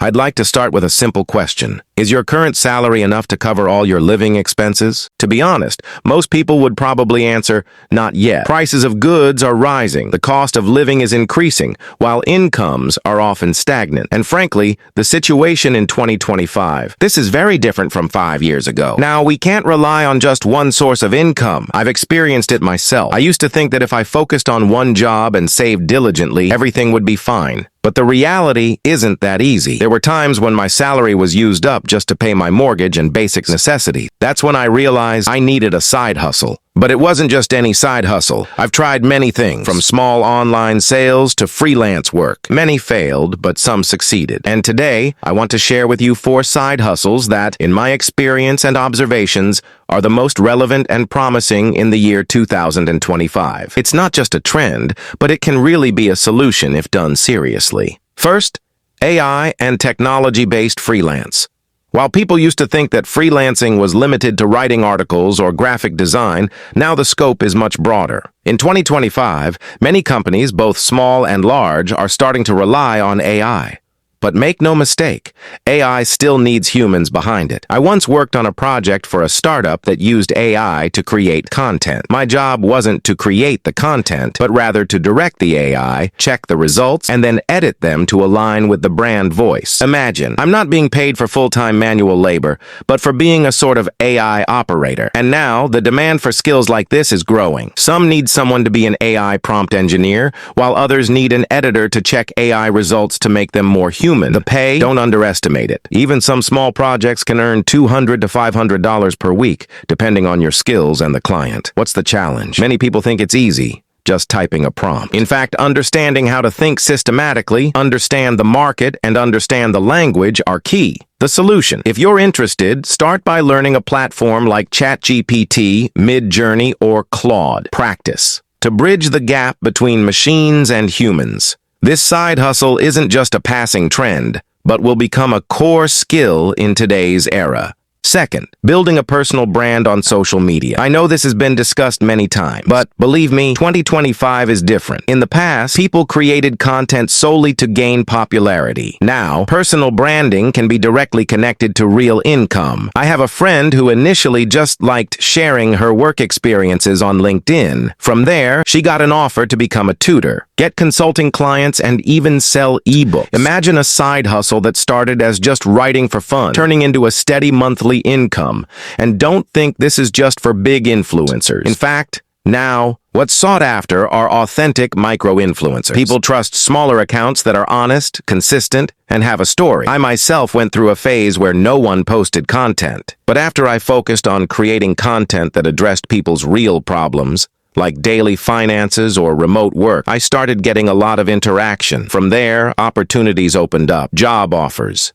I'd like to start with a simple question. Is your current salary enough to cover all your living expenses? To be honest, most people would probably answer, not yet. Prices of goods are rising, the cost of living is increasing, while incomes are often stagnant. And frankly, the situation in 2025, this is very different from 5 years ago. Now, we can't rely on just one source of income. I've experienced it myself. I used to think that if I focused on one job and saved diligently, everything would be fine. But the reality isn't that easy. There were times when my salary was used up just to pay my mortgage and basic necessities. That's when I realized I needed a side hustle. But it wasn't just any side hustle. I've tried many things, from small online sales to freelance work. Many failed, but some succeeded. And today, I want to share with you 4 side hustles that, in my experience and observations, are the most relevant and promising in the year 2025. It's not just a trend, but it can really be a solution if done seriously. First, AI and technology-based freelance. While people used to think that freelancing was limited to writing articles or graphic design, now the scope is much broader. In 2025, many companies, both small and large, are starting to rely on AI. But make no mistake, AI still needs humans behind it. I once worked on a project for a startup that used AI to create content. My job wasn't to create the content, but rather to direct the AI, check the results, and then edit them to align with the brand voice. Imagine, I'm not being paid for full-time manual labor, but for being a sort of AI operator. And now, the demand for skills like this is growing. Some need someone to be an AI prompt engineer, while others need an editor to check AI results to make them more human. The pay, don't underestimate it. Even some small projects can earn $200 to $500 per week, depending on your skills and the client. What's the challenge? Many people think it's easy, just typing a prompt. In fact, understanding how to think systematically, understand the market, and understand the language are key. The solution. If you're interested, start by learning a platform like ChatGPT, Midjourney, or Claude. Practice to bridge the gap between machines and humans. This side hustle isn't just a passing trend, but will become a core skill in today's era. Second, building a personal brand on social media. I know this has been discussed many times, but believe me, 2025 is different. In the past, people created content solely to gain popularity. Now, personal branding can be directly connected to real income. I have a friend who initially just liked sharing her work experiences on LinkedIn. From there, she got an offer to become a tutor, get consulting clients, and even sell ebooks. Imagine a side hustle that started as just writing for fun, turning into a steady monthly income. And don't think this is just for big influencers. In fact, now, what's sought after are authentic micro-influencers. People trust smaller accounts that are honest, consistent, and have a story. I myself went through a phase where no one posted content. But after I focused on creating content that addressed people's real problems, like daily finances or remote work, I started getting a lot of interaction. From there, opportunities opened up, job offers.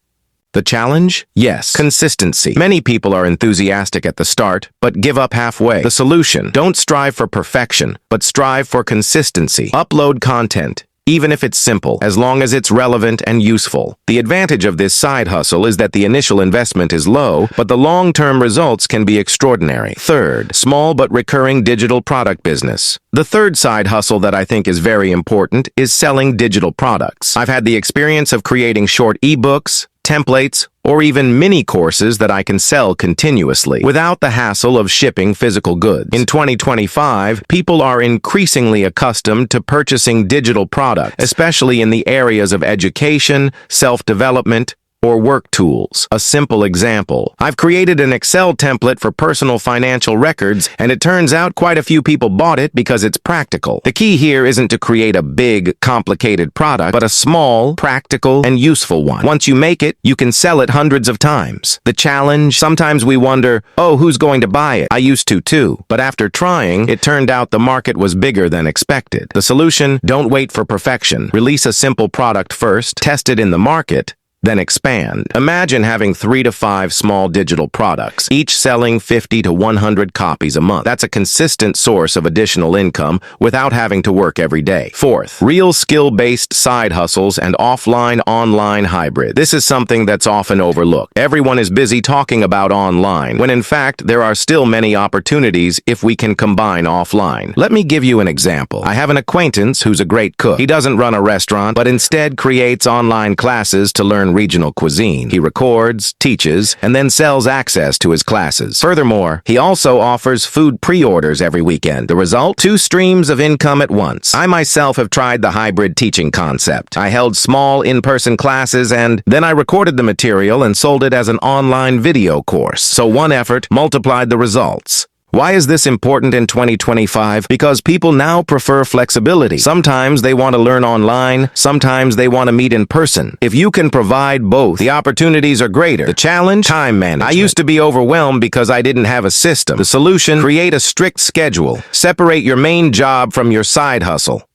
The challenge? Yes, consistency. Many people are enthusiastic at the start, but give up halfway. The solution? Don't strive for perfection, but strive for consistency. Upload content, even if it's simple, as long as it's relevant and useful. The advantage of this side hustle is that the initial investment is low, but the long-term results can be extraordinary. Third, small but recurring digital product business. The third side hustle that I think is very important is selling digital products. I've had the experience of creating short ebooks, templates, or even mini courses that I can sell continuously without the hassle of shipping physical goods. In 2025, people are increasingly accustomed to purchasing digital products, especially in the areas of education, self-development, or work tools. A simple example. I've created an Excel template for personal financial records, and it turns out quite a few people bought it because it's practical. The key here isn't to create a big, complicated product, but a small, practical, and useful one. Once you make it, you can sell it hundreds of times. The challenge? Sometimes we wonder, oh, who's going to buy it? I used to too. But after trying, it turned out the market was bigger than expected. The solution? Don't wait for perfection. Release a simple product first, test it in the market, then expand. Imagine having 3 to 5 small digital products, each selling 50 to 100 copies a month. That's a consistent source of additional income without having to work every day. Fourth, real skill-based side hustles and offline-online hybrid. This is something that's often overlooked. Everyone is busy talking about online, when in fact there are still many opportunities if we can combine offline. Let me give you an example. I have an acquaintance who's a great cook. He doesn't run a restaurant, but instead creates online classes to learn regional cuisine. He records, teaches, and then sells access to his classes. Furthermore, he also offers food pre-orders every weekend. The result? 2 streams of income at once. I myself have tried the hybrid teaching concept. I held small in-person classes and then I recorded the material and sold it as an online video course. So one effort multiplied the results. Why is this important in 2025? Because people now prefer flexibility. Sometimes they want to learn online, sometimes they want to meet in person. If you can provide both, the opportunities are greater. The challenge? Time management. I used to be overwhelmed because I didn't have a system. The solution? Create a strict schedule. Separate your main job from your side hustle.